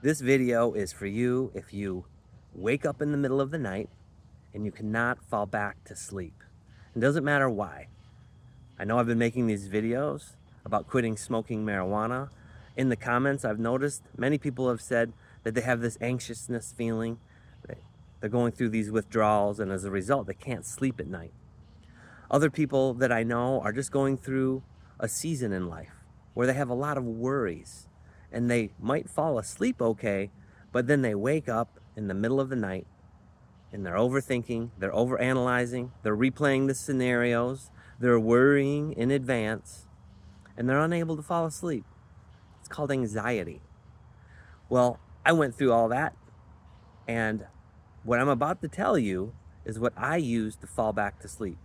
This video is for you if you wake up in the middle of the night and you cannot fall back to sleep. It doesn't matter why. I know I've been making these videos about quitting smoking marijuana. In the comments, I've noticed many people have said that they have this anxiousness feeling. They're going through these withdrawals, and as a result, they can't sleep at night. Other people that I know are just going through a season in life where they have a lot of worries and they might fall asleep okay, but then they wake up in the middle of the night and they're overthinking, they're overanalyzing, they're replaying the scenarios, they're worrying in advance, and they're unable to fall asleep. It's called anxiety. Well, I went through all that, and what I'm about to tell you is what I use to fall back to sleep.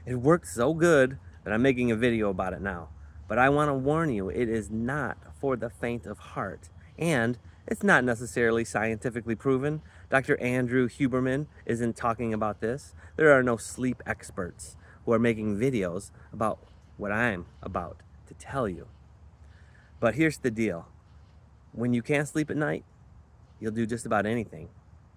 It worked so good that I'm making a video about it now. But I want to warn you, it is not for the faint of heart. And it's not necessarily scientifically proven. Dr. Andrew Huberman isn't talking about this. There are no sleep experts who are making videos about what I'm about to tell you. But here's the deal. When you can't sleep at night, you'll do just about anything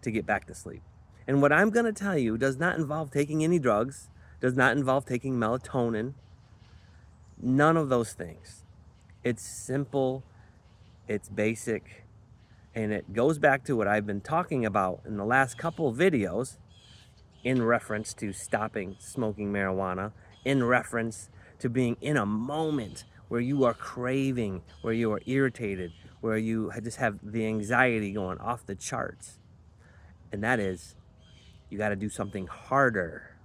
to get back to sleep. And what I'm going to tell you does not involve taking any drugs, does not involve taking melatonin, none of those things. It's simple, it's basic, and it goes back to what I've been talking about in the last couple videos in reference to stopping smoking marijuana, in reference to being in a moment where you are craving, where you are irritated, where you just have the anxiety going off the charts. And that is, you got to do something harder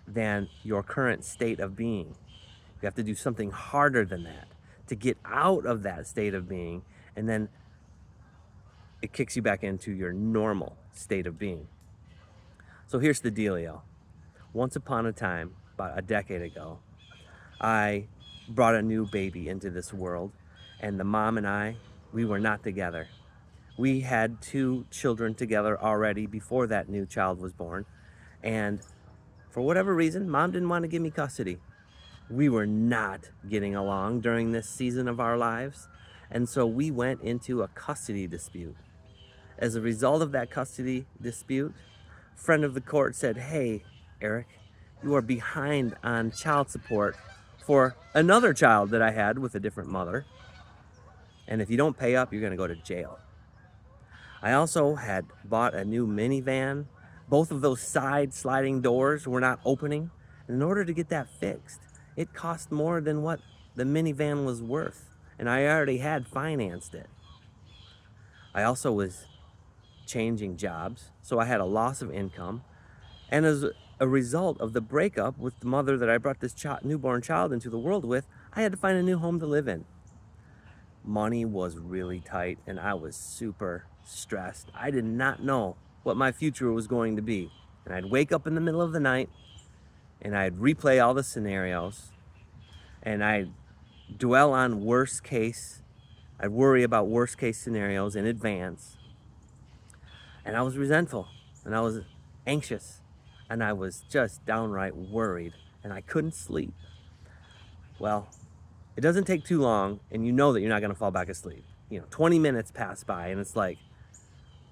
than your current state of being. You have to do something harder than that to get out of that state of being, and then it kicks you back into your normal state of being. So here's the dealio. Once upon a time, about a decade ago, I brought a new baby into this world, and the mom and I, we were not together. We had 2 children together already before that new child was born, and for whatever reason, mom didn't want to give me custody. We were not getting along during this season of our lives, and so we went into a custody dispute. As a result of that custody dispute, a friend of the court said, "Hey, Eric, you are behind on child support for another child that I had with a different mother, and if you don't pay up, you're going to go to jail." I also had bought a new minivan. Both of those side sliding doors were not opening. And in order to get that fixed, it cost more than what the minivan was worth. And I already had financed it. I also was changing jobs, so I had a loss of income. And as a result of the breakup with the mother that I brought this newborn child into the world with, I had to find a new home to live in. Money was really tight and I was super stressed. I did not know what my future was going to be. And I'd wake up in the middle of the night and I'd replay all the scenarios and I'd dwell on worst case. I'd worry about worst case scenarios in advance. And I was resentful and I was anxious and I was just downright worried and I couldn't sleep. Well, it doesn't take too long and you know that you're not going to fall back asleep. 20 minutes pass by and it's like,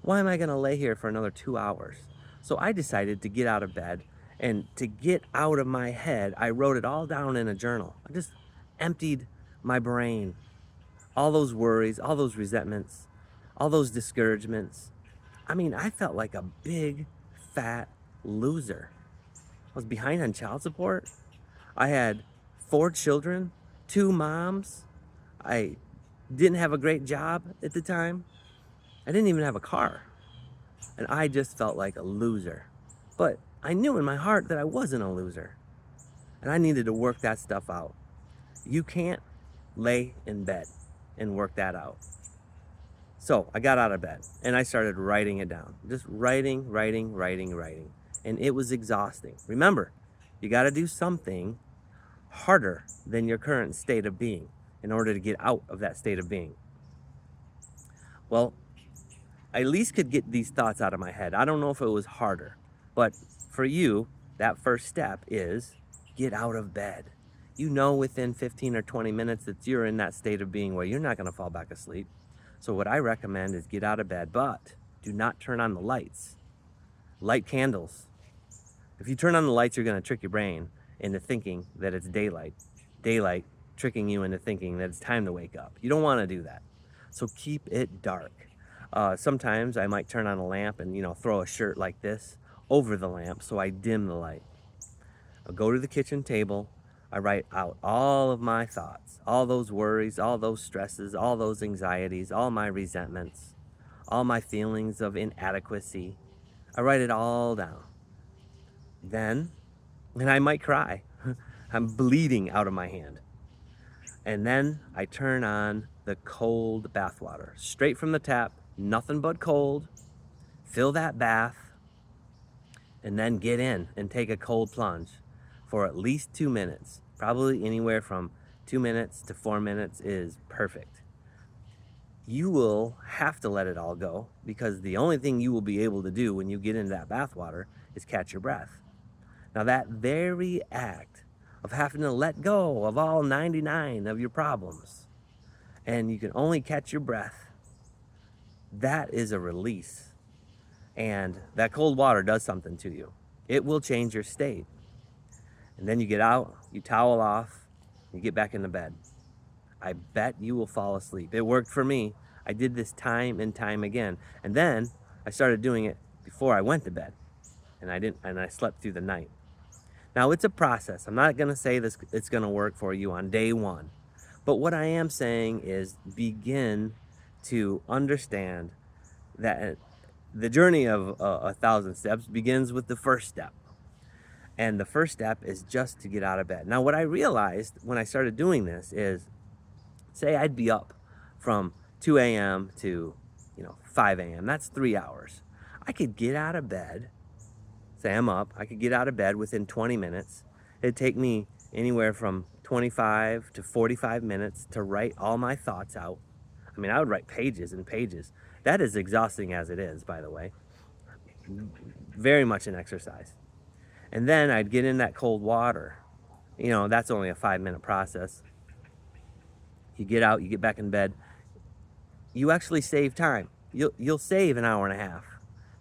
why am I going to lay here for another 2 hours? So I decided to get out of bed, and to get out of my head, I wrote it all down in a journal. I just emptied my brain. All those worries, all those resentments, all those discouragements. I mean, I felt like a big, fat loser. I was behind on child support. I had 4 children, 2 moms. I didn't have a great job at the time. I didn't even have a car. And I just felt like a loser. But I knew in my heart that I wasn't a loser. And I needed to work that stuff out. You can't lay in bed and work that out. So I got out of bed and I started writing it down. Just writing. And it was exhausting. Remember, you got to do something harder than your current state of being in order to get out of that state of being. Well, I at least could get these thoughts out of my head. I don't know if it was harder, but for you, that first step is get out of bed. Within 15 or 20 minutes that you're in that state of being where you're not going to fall back asleep. So what I recommend is get out of bed, but do not turn on the lights. Light candles. If you turn on the lights, you're going to trick your brain into thinking that it's daylight. Daylight tricking you into thinking that it's time to wake up. You don't want to do that. So keep it dark. Sometimes I might turn on a lamp and, throw a shirt like this over the lamp so I dim the light. I'll go to the kitchen table. I write out all of my thoughts, all those worries, all those stresses, all those anxieties, all my resentments, all my feelings of inadequacy. I write it all down. Then, and I might cry. I'm bleeding out of my hand. And then I turn on the cold bath water, straight from the tap, nothing but cold. Fill that bath, and then get in and take a cold plunge for at least 2 minutes. Probably anywhere from 2 minutes to 4 minutes is perfect. You will have to let it all go, because the only thing you will be able to do when you get into that bath water is catch your breath. Now that very act of having to let go of all 99 of your problems, and you can only catch your breath, that is a release. And that cold water does something to you. It will change your state. And then you get out, you towel off, you get back into bed. I bet you will fall asleep. It worked for me. I did this time and time again. And then I started doing it before I went to bed. And I slept through the night. Now it's a process. I'm not gonna say this it's gonna work for you on day one. But what I am saying is begin to understand that the journey of 1,000 steps begins with the first step. And the first step is just to get out of bed. Now, what I realized when I started doing this is, say I'd be up from 2 a.m. to 5 a.m. That's 3 hours. I could get out of bed. Say I'm up. I could get out of bed within 20 minutes. It'd take me anywhere from 25 to 45 minutes to write all my thoughts out. I mean, I would write pages and pages. That is exhausting as it is, by the way. Very much an exercise. And then I'd get in that cold water. That's only a 5-minute process. You get out, you get back in bed. You actually save time. You'll save an hour and a half,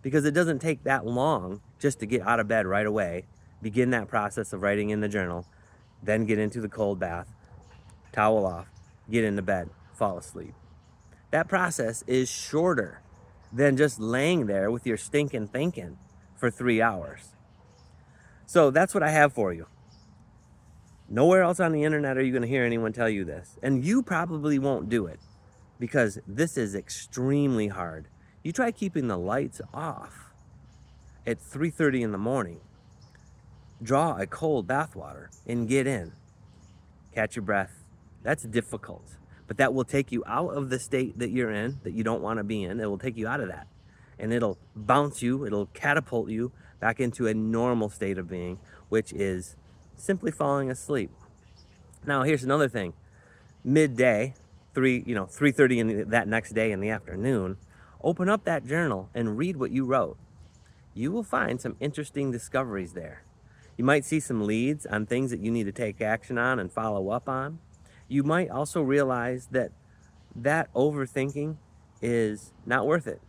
because it doesn't take that long just to get out of bed right away, begin that process of writing in the journal, then get into the cold bath, towel off, get into bed, fall asleep. That process is shorter than just laying there with your stinking thinking for 3 hours. So that's what I have for you. Nowhere else on the internet are you going to hear anyone tell you this. And you probably won't do it, because this is extremely hard. You try keeping the lights off at 3:30 in the morning. Draw a cold bath water and get in. Catch your breath. That's difficult, but that will take you out of the state that you're in, that you don't want to be in. It will take you out of that. And it'll bounce you, it'll catapult you back into a normal state of being, which is simply falling asleep. Now, here's another thing. Midday, 3:30 in that next day in the afternoon, open up that journal and read what you wrote. You will find some interesting discoveries there. You might see some leads on things that you need to take action on and follow up on. You might also realize that overthinking is not worth it.